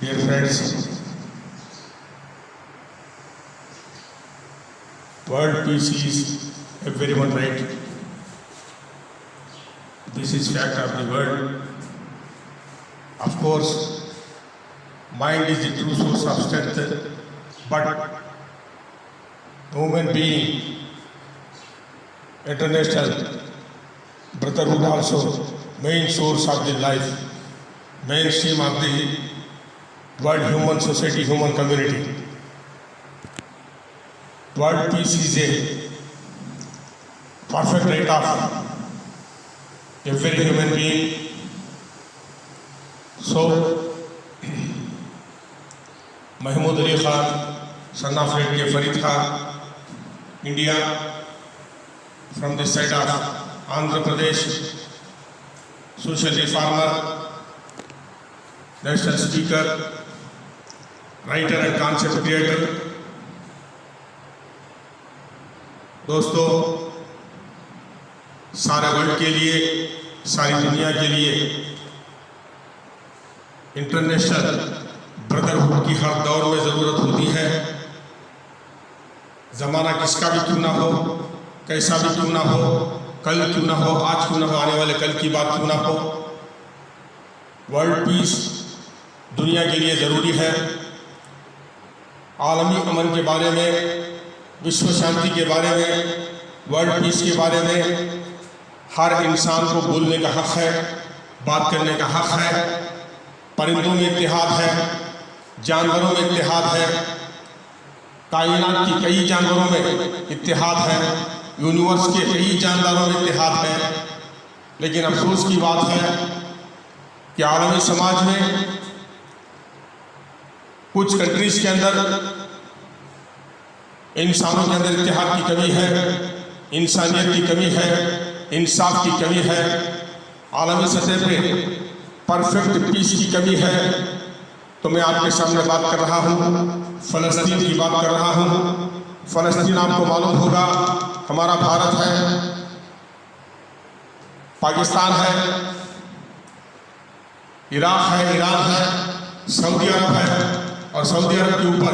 Dear friends, world peace is everyone right. This is fact of the world. Of course, mind is the true source of strength, but human being, international brotherhood also main source of the life, mainstream of the world human society, human community. World peace is a perfect right of every human being. So, Mahmood Ali Khan, son of Red Farid Khan, India, from the side of Andhra Pradesh, social reformer, national speaker, writer and concept creator. दोस्तों, सारे world के लिए, सारी दुनिया के लिए international brotherhood की हर दौर में ज़रूरत होती है। ज़माना किसका भी क्यों ना हो, कैसा भी क्यों ना हो, कल क्यों ना हो, आज क्यों ना हो, आने वाले कल की बात क्यों ना हो, वर्ल्ड पीस दुनिया के लिए ज़रूरी है। आलमी अमन के बारे में, विश्व शांति के बारे में, वर्ल्ड पीस के बारे में हर इंसान को बोलने का हक है, बात करने का हक है। परिंदों में इत्तेहाद है, जानवरों में इत्तेहाद है, कायनात की कई जानवरों में इत्तेहाद है, यूनिवर्स के कई जानदारों में इत्तेहाद है। लेकिन अफसोस की बात है कि आलमी समाज में कुछ कंट्रीज के अंदर इंसानों के अंदर इत्तेहाद की कमी है, इंसानियत की कमी है, इंसाफ की कमी है, आलमी सतह पे परफेक्ट पीस की कमी है। तो मैं आपके सामने बात कर रहा हूँ, फ़लस्तीन की बात कर रहा हूँ। फ़लस्तीन आपको मालूम होगा हमारा भारत है, पाकिस्तान है, इराक है, ईरान है, सऊदी अरब है और सऊदी अरब के ऊपर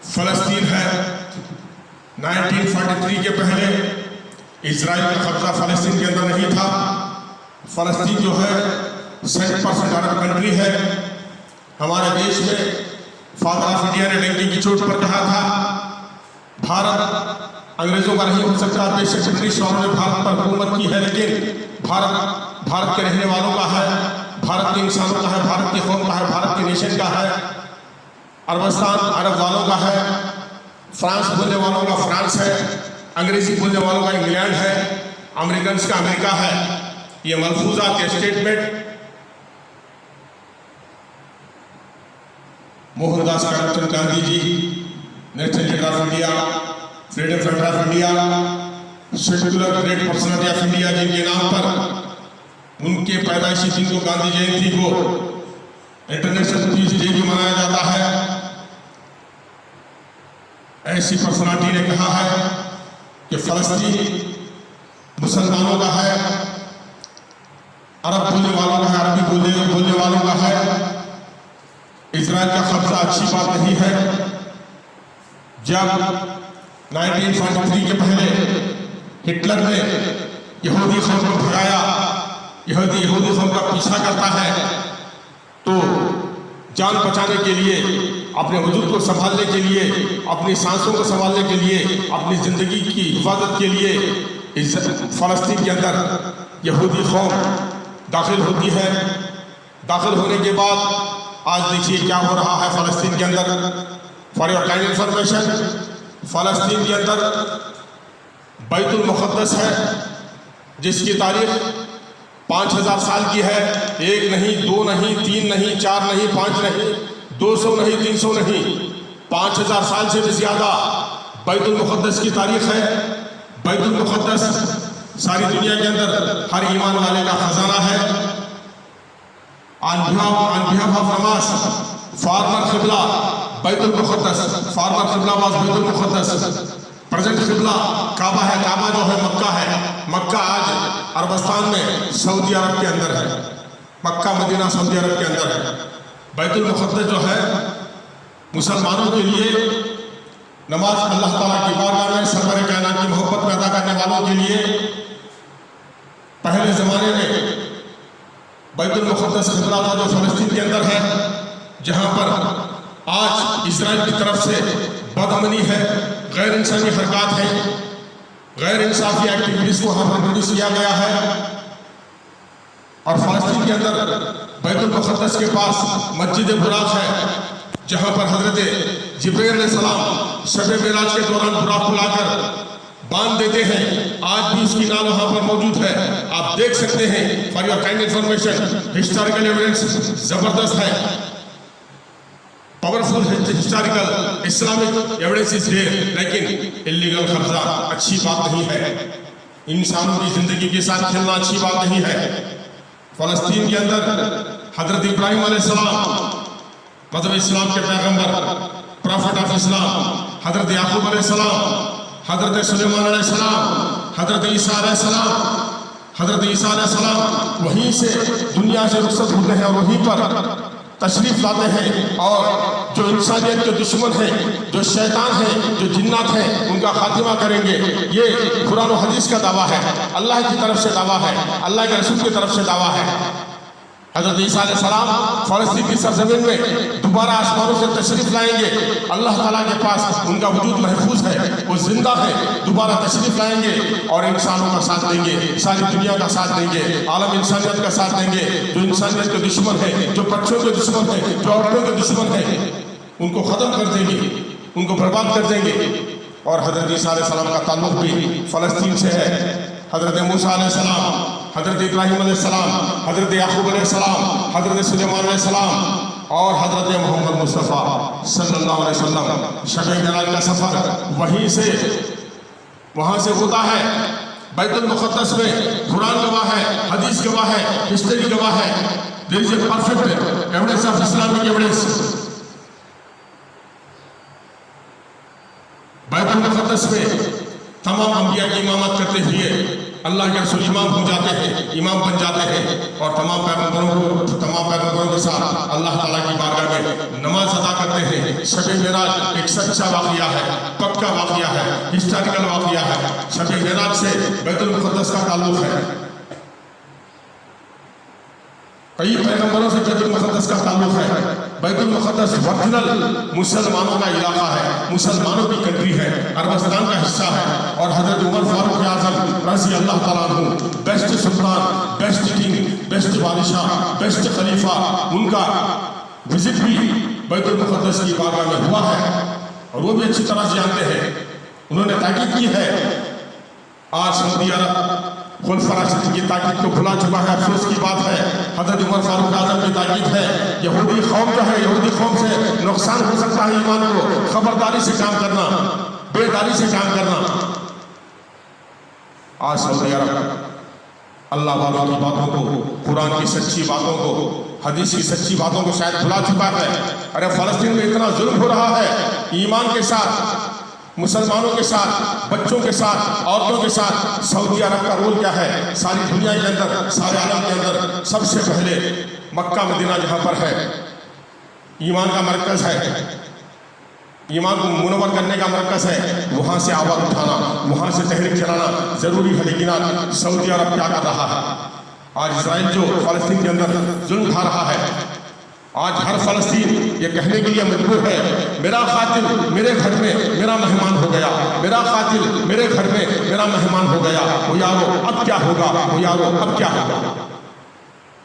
फ़लस्तीन है। 1943 के पहले इजराइल का कब्जा फ़लस्तीन के अंदर नहीं था। फ़लस्तीन जो है 100% अरब कंट्री है। हमारे देश में फादर ऑफ इंडिया ने डंके की चोट पर कहा था, भारत अंग्रेजों का नहीं हो सकता। बेशक ब्रिटिश वालों ने भारत पर हुकूमत की है, लेकिन भारत के रहने वालों का है, भारत के इंसानों का है, भारत की कौम का है, भारत के नेशन का है। अरबस्तान अरब वालों का है, फ्रांस बोलने वालों का फ्रांस है, अंग्रेजी बोलने वालों का इंग्लैंड है, अमेरिकन का अमेरिका है। ये मलफूजात statement Mohandas Karamchand Gandhi ji, national leader of India, freedom fighter of India, secular great personality of India, जिनके नाम पर उनके पैदाइशी दिन को गांधी जयंती को इंटरनेशनल पीस डे भी मनाया जाता है। ऐसी पर्सनालिटी ने कहा है कि फ़लस्तीन मुसलमानों का है, अरब बोलने वालों का है, अरबी बोलने वालों का है। इजराइल का कब्जा अच्छी बात नहीं है। जब 1943 के पहले हिटलर ने यहूदी कौम को भगाया, यहूदी कौम का पीछा करता है, तो जान बचाने के लिए, अपने वजूद को संभालने के लिए, अपनी सांसों को संभालने के लिए, अपनी ज़िंदगी की हिफाजत के लिए फ़लस्तीन के अंदर यहूदी कौम दाखिल होती है। दाखिल होने के बाद आज देखिए क्या हो रहा है फ़लस्तीन के अंदर। फॉर योर काइंड इंफॉर्मेशन, फ़लस्तीन के अंदर बैतुल मुक़द्दस है, जिसकी तारीख 5000 साल की है। 1 नहीं, 2 नहीं, 3 नहीं, 4 नहीं, 5 नहीं, 200 नहीं, 300 नहीं, 5000 साल से भी ज़्यादा बैतुल मुक़द्दस की तारीख है। बैतुल मुक़द्दस सारी दुनिया के अंदर हर ईमान वाले का खजाना है। On behalf of Hamas, former Qibla, Baitul Muqaddas, former Qibla was Baitul Muqaddas, present Qibla काबा है। काबा जो है मक्का है। मक्का आज अरबस्तान में सऊदी अरब के अंदर है। मक्का मदीना सऊदी अरब के अंदर है। बैतुल मुक़द्दस जो है मुसलमानों के लिए नमाज अल्लाह ताला की बारगाह में सरवर कायनात की मोहब्बत पैदा करने वालों के लिए पहले ज़माने में बैतुल मुक़द्दस क़िबला था जो फ़लस्तीन के अंदर है, जहाँ पर आज इजराइल की तरफ से बदअमनी है, गैर इंसानी हरकत है, गैर इंसाफी एक्टिविटीज़ को वहाँ पर प्रोड्यूस किया गया है। और फ़लस्तीन के अंदर बैतुल मुक़द्दस के पास मस्जिद बुराक है, जहाँ पर हज़रत जिब्रील अलैहिस्सलाम शब मेराज के दौरान बुराक को लाकर बांध देते हैं। आज भी उसकी नाम वहाँ पर मौजूद है, आप देख सकते हैं। For your kind information, historical evidence ज़बरदस्त है, powerful historical Islamic evidence is there. लेकिन इलीगल कब्जा अच्छी बात नहीं है, इंसानों की ज़िंदगी के साथ खेलना अच्छी बात नहीं है। फ़लस्तीन के अंदर हज़रत इब्राहीम अलैहिस्सलाम मतलब इस्लाम के पैगंबर, प्रॉफिट ऑफ इस्लाम, हज़रत याकूब अलैहिस्सलाम, हज़रत सुलेमान अलैहिस्सलाम, हज़रत ईसा अलैहिस्सलाम, हज़रत ईसा अलैहिस्सलाम वहीं से दुनिया से रुखसत होते हैं और वहीं पर तशरीफ़ लाते हैं। और जो इंसानियत के दुश्मन हैं, जो शैतान हैं, जो जिन्नात हैं, उनका खात्मा करेंगे। ये कुरान और हदीस का दावा है, अल्लाह की तरफ से दावा है, अल्लाह के रसूल की तरफ से दावा है। हज़रत ईसा अलैहिस्सलाम फ़लस्तीन की सरज़मीन में दोबारा आसमानों से तशरीफ़ लाएंगे। अल्लाह ताला के पास उनका वजूद महफूज है, वो जिंदा है, दोबारा तशरीफ़ लाएंगे और इंसानों का साथ देंगे, सारी दुनिया का साथ देंगे, आलम इंसानियत का साथ देंगे। जो इंसानियत के दुश्मन है, जो बच्चों के दुश्मन है, जो औरतों के दुश्मन है, उनको ख़त्म कर देंगे, उनको बर्बाद कर देंगे। और हज़रत ईसा अलैहिस्सलाम का ताल्लुक़ भी फ़लस्तीन से है। हज़रत मूसा अलैहिस्सलाम, हज़रत इब्राहीम अलैहिस्सलाम, हज़रत याकूब अलैहिस्सलाम, हज़रत सुलेमान अलैहिस्सलाम और हज़रत मोहम्मद मुस्तफ़ा सल्लल्लाहु अलैहि वसल्लम शब मेराज का सफ़र वहीं से वहाँ से होता है। बैतुल मुक़द्दस में कुरान गवाह है, हदीस गवाह है, हिस्ट्री गवाह है। There is a perfect evidence of Islamic evidence. बैतुल मुक़द्दस में तमाम अंबिया की इमामत करते हुए अल्लाह के रसूल इमाम हो जाते हैं, इमाम बन जाते हैं और तमाम पैगंबरों के साथ अल्लाह ताला की बारगाह में नमाज अदा करते हैं। शब मेराज एक सच्चा वाक़िया है, पक्का वाक़िया है, हिस्टोरिकल वाक़िया है। शब मेराज से बैतुल मुक़द्दस का ताल्लुक़ है, कई पैगंबरों से बैतुल मुक़द्दस का ताल्लुक़ है। बैतुल मुक़द्दस ओरिजिनल मुसलमानों का इलाका है, मुसलमानों की कंट्री है, अरबस्तान का हिस्सा है। और हज़रत उमर फारूक आज़म रज़ी अल्लाह ताला अन्हु बेस्ट सुल्तान, बेस्ट किंग, बेस्ट बादशाह, बेस्ट खलीफा, उनका विजिट भी बैतुल मुक़द्दस की बारगाह में हुआ है और वो भी अच्छी तरह से जानते हैं। उन्होंने ताकीद की है। आज सऊदी अरब खुलफा राशिदीन की ताकीद को भुला चुका है, अफसोस की बात है। हज़रत उमर फारूक आज़म की ताकीद है, यहूदी कौम जो है, यहूदी कौम से नुकसान हो सकता है ईमान को, खबरदारी से काम करना, बेदारी से काम करना। आज सऊदी अरब अल्लाह वालों की बातों को, कुरान की सच्ची बातों को, हदीस की सच्ची बातों को शायद भुला चुका है। अरे फ़लस्तीन में इतना जुल्म हो रहा है, ईमान के साथ, मुसलमानों के साथ, बच्चों के साथ, औरतों के साथ। सऊदी अरब का रोल क्या है सारी दुनिया के अंदर, सारे आलम के अंदर? सबसे पहले मक्का मदीना जहाँ पर है, ईमान का मरकज़ है, ईमान को मुनव्वर करने का मरकज़ है, वहाँ से आवाज़ उठाना, वहाँ से तहरीक चलाना ज़रूरी है। लेकिन आज सऊदी अरब क्या कर रहा है? आज इजराइल जो फ़लस्तीन के अंदर जुल्म उठा रहा है, आज हर फ़लस्तीन ये कहने के लिए मजबूर है, मेरा कातिल मेरे घर में मेरा मेहमान हो गया, मेरा कातिल मेरे घर में मेरा मेहमान हो गया। वो यारो अब क्या होगा, वो यारो अब क्या होगा?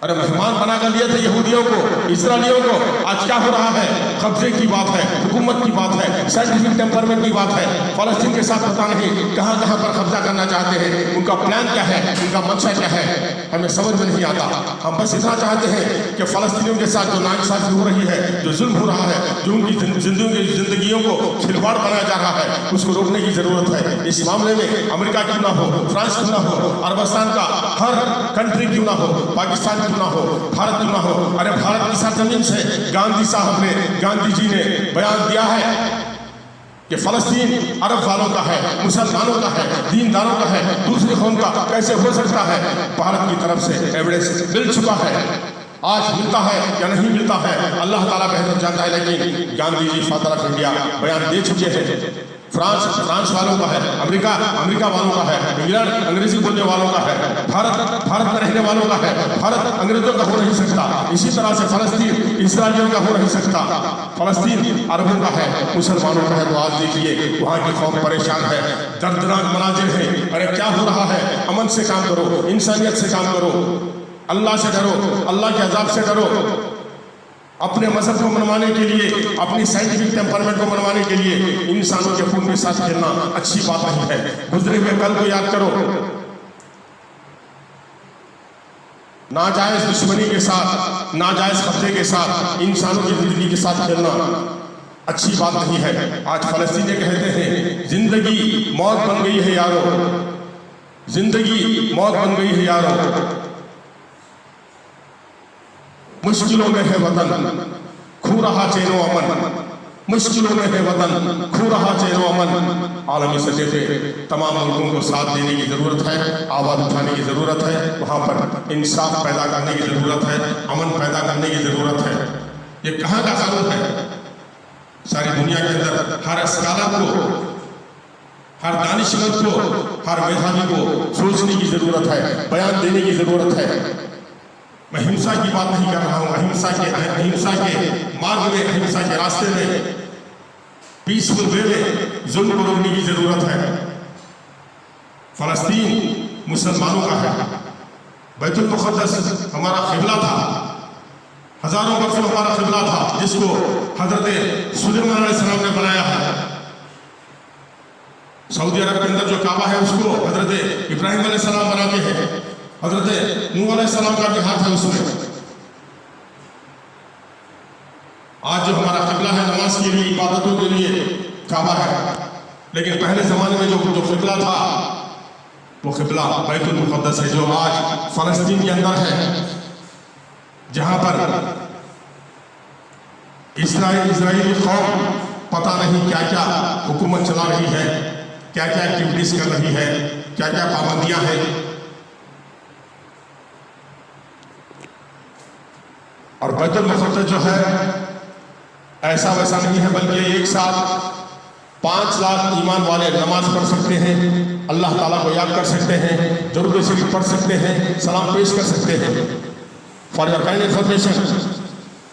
अरे मेहमान बना कर लिए थे यहूदियों को, इस्राएलियों को, आज क्या हो रहा है? कब्जे की बात है, हुकूमत की बात है, साइंटिफिक टेम्परमेंट की बात है। फ़लस्तीन के साथ पता नहीं कहाँ कहाँ पर कब्जा करना चाहते हैं, उनका प्लान क्या है, उनका मंशा क्या है, हमें समझ में नहीं आता। हम बस इतना चाहते हैं कि फ़लस्तीनियों के साथ जो नाइंसाफ़ी हो रही है, जो जुल्म हो रहा है, जो उनकी ज़िंदगियों को खिलवाड़ बनाया जा रहा है, उसको रोकने की ज़रूरत है। इस मामले में अमेरिका क्यों ना हो, फ्रांस क्यों ना हो, अरबस्तान का हर कंट्री क्यों ना हो, पाकिस्तान क्यों ना हो, भारत क्यों ना हो। अरे भारत की सरजमीन से गांधी साहब ने, गांधी जी ने बयान दिया है कि फ़लस्तीन अरब वालों का है, मुसलमानों का है, दीनदारों का है, दूसरी कौम का कैसे हो सकता है? भारत की तरफ से एविडेंस मिल चुका है। आज मिलता है या नहीं मिलता है अल्लाह ताला बेहतर जानता है, लेकिन Gandhi ji father of India बयान दे चुके हैं। फ्रांस वालों का है, अमेरिका वालों का है, इंग्लैंड अंग्रेजी बोलने वालों का है, भारत में रहने वालों का है। भारत अंग्रेजों का हो नहीं सकता, इसी तरह से फलस्तीन इस्राएलियों का हो नहीं सकता। फलस्तीन अरबों का है, मुसलमानों का है। तो आज देखिए वहाँ की कौम परेशान है, दर्दनाक मनाजिर है। अरे क्या हो रहा है? अमन से काम करो, इंसानियत से काम करो, अल्लाह से डरो, अल्लाह के अजाब से डरो। अपने मजहब को मनवाने के लिए, अपनी साइंटिफिक टेम्परमेंट को मनवाने के लिए इंसानों के खून के साथ खेलना अच्छी बात नहीं है। गुजरे हुए कल को याद करो। नाजायज दुश्मनी के साथ, नाजायज कब्जे के साथ, इंसानों की जिंदगी के साथ खेलना अच्छी बात नहीं है। आज फलस्तीनी कहते हैं जिंदगी मौत बन गई है यारो, जिंदगी मौत बन गई है यारो, मुश्किलों में है वतन खू रहा चैनो अमन, मुश्किलों में है वतन खू रहा चैनो अमन। आलमी सतह पे तमाम मुल्कों को साथ देने की ज़रूरत है, आवाज़ उठाने की ज़रूरत है, वहाँ पर इंसाफ पैदा करने की ज़रूरत है, अमन पैदा करने की ज़रूरत है। ये कहाँ का कानून है? सारी दुनिया के अंदर हर स्कॉलर को, हर दानिशमंद को, हर मेधावी को सोचने की ज़रूरत है, बयान देने की ज़रूरत है। मैं हिंसा की बात नहीं कर रहा हूँ, अहिंसा के मार्ग में, अहिंसा के रास्ते में, पीसफुल वे में जुल्म को रोकने की जरूरत है। फलस्तीन मुसलमानों का है, बैतुल मुक़द्दस हमारा क़िबला था, हजारों वर्षों हमारा क़िबला था, जिसको हजरत सुलेमान अलैहिस्सलाम ने बनाया है। सऊदी अरब के अंदर जो काबा है उसको हजरत इब्राहिम अलैहिस्सलाम बनाते हैं, हजरत नूह अलैहिस्सलाम का भी हाथ है उसमें। आज जो हमारा क़िबला है नमाज के लिए, इबादतों के लिए काबा है, लेकिन पहले ज़माने में जो क़िबला था वो क़िबला बैतुल मुक़द्दस है, जो आज फ़लस्तीन के अंदर है, जहाँ पर इस्राएली कौम पता नहीं क्या क्या हुकूमत चला रही है, क्या क्या एक्टिविटीज़ कर रही है, क्या क्या पाबंदियाँ हैं। और बैतुल मुक़द्दस जो है ऐसा वैसा नहीं है, बल्कि एक साथ 5 लाख ईमान वाले नमाज पढ़ सकते हैं, अल्लाह ताला को याद कर सकते हैं, दुरूद शरीफ पढ़ सकते हैं, सलाम पेश कर सकते हैं। फॉर योर काइंड इन्फॉर्मेशन,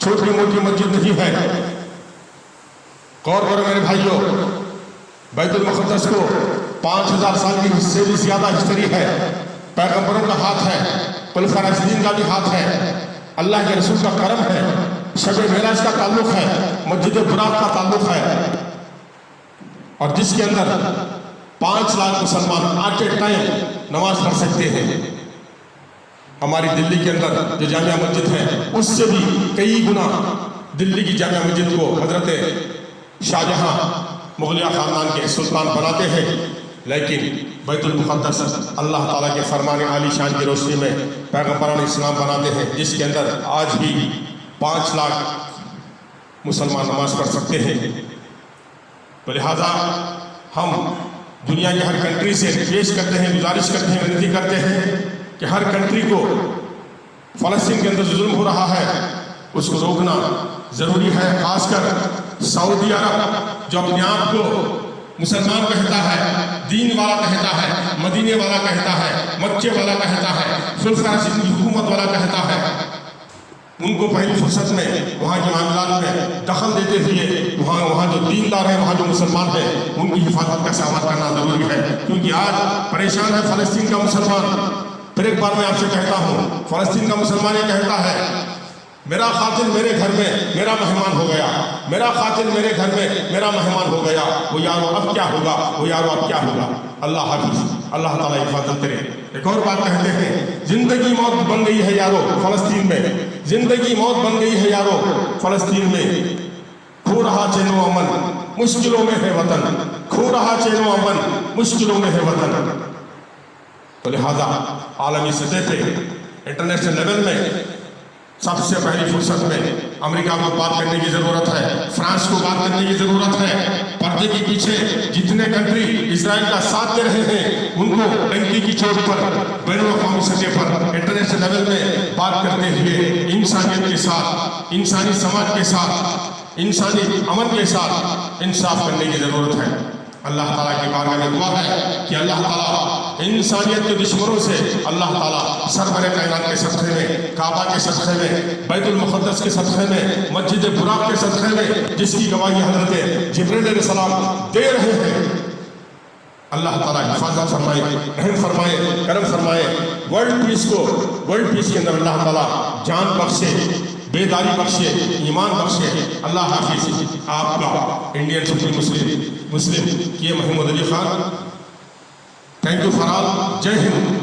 छोटी मोटी मस्जिद नहीं है। गौर करो मेरे भाइयों, बैतुल मुक़द्दस को 5000 साल की से भी ज्यादा हिस्ट्री है। पैगंबरों का हाथ है, खुलफाए राशिदीन का भी हाथ है, अल्लाह के रसूल का करम है, शब-ए मेराज का ताल्लुक है, मस्जिद बुराक का ताल्लुक है, और जिसके अंदर 5 लाख मुसलमान एट ए टाइम नमाज पढ़ सकते हैं। हमारी दिल्ली के अंदर जो जामिया मस्जिद है उससे भी कई गुना दिल्ली की जामिया मस्जिद को हजरत शाहजहां मुगलिया ख़ानदान के सुल्तान बनाते हैं, लेकिन बैतुल मुक़द्दस अल्लाह ताला के फरमान आली शान की रोशनी में पैगंबरान इस्लाम बनाते हैं, जिसके अंदर आज भी 5 लाख मुसलमान नमाज पढ़ सकते हैं। तो लिहाजा हम दुनिया के हर कंट्री से पेश करते हैं, गुजारिश करते हैं, विनती करते हैं कि हर कंट्री को फ़लस्तीन के अंदर जो जुल्म हो रहा है उसको रोकना ज़रूरी है। खासकर सऊदी अरब जो अपने आप को मुसलमान कहता है, दीन वाला कहता है, मदीने वाला कहता है, मक्के वाला कहता है, खुलफाए राशिदीन की हुकूमत वाला कहता है, उनको पहली फुर्सत में वहाँ के मामलात में दखल देते हुए वहाँ जो दीनदार है, वहाँ जो मुसलमान है, उनकी हिफाजत का सामान करना ज़रूरी है। क्योंकि आज परेशान है फ़लस्तीन का मुसलमान। फिर एक बार मैं आपसे कहता हूँ, फ़लस्तीन का मुसलमान ये कहता है मेरा क़ातिल मेरे घर में मेरा मेहमान हो गया, मेरा क़ातिल मेरे घर में मेरा मेहमान हो गया, वो यारो अब क्या होगा, वो यारो अब क्या होगा। अल्लाह हाफिज़, अल्लाह ताला हिफाजत करे। एक और बात कहते हैं, जिंदगी मौत बन गई है यारो फ़लस्तीन में, जिंदगी मौत बन गई है यारो फ़लस्तीन में, खो रहा चैनो अमन मुश्किलों में है वतन, खो रहा चैनो अमन मुश्किलों में है वतन। तो लिहाजा आलमी सतह पे इंटरनेशनल लेवल में सबसे पहली फुर्सत में अमेरिका को बात करने की जरूरत है, फ्रांस को बात करने की जरूरत है। पर्दे के पीछे जितने कंट्री इजराइल का साथ दे रहे हैं उनको टंकी की चोट पर बैनुल-अक़वामी सतह पर इंटरनेशनल लेवल में बात करते हुए इंसानियत के साथ, इंसानी समाज के साथ, इंसानी अमन के साथ इंसाफ करने की जरूरत है। अल्लाह ताला की बारगाह में दुआ है कि अल्लाह ताला इंसानियत के दुश्मनों से अल्लाह ताला सरवरे कायनात के सदक़े में, काबा के सदक़े में, बैतुल मुक़द्दस के सदक़े में, मस्जिद बुराक के सदक़े में जिसकी गवाही हज़रत जिब्रील अलैहिस्सलाम दे रहे हैं, अल्लाह ताला हिफाजत फरमाए, रहम फरमाए, करम फरमाए। वर्ल्ड पीस के अंदर अल्लाह ताला जान बख्शे, बेदारी बख्शे, ईमान बख्शे। अल्लाह हाफिज़। आपका इंडियन सुप्रीम मुस्लिम के Mohammad Ali Khan. Thank you for all. जय हिंद।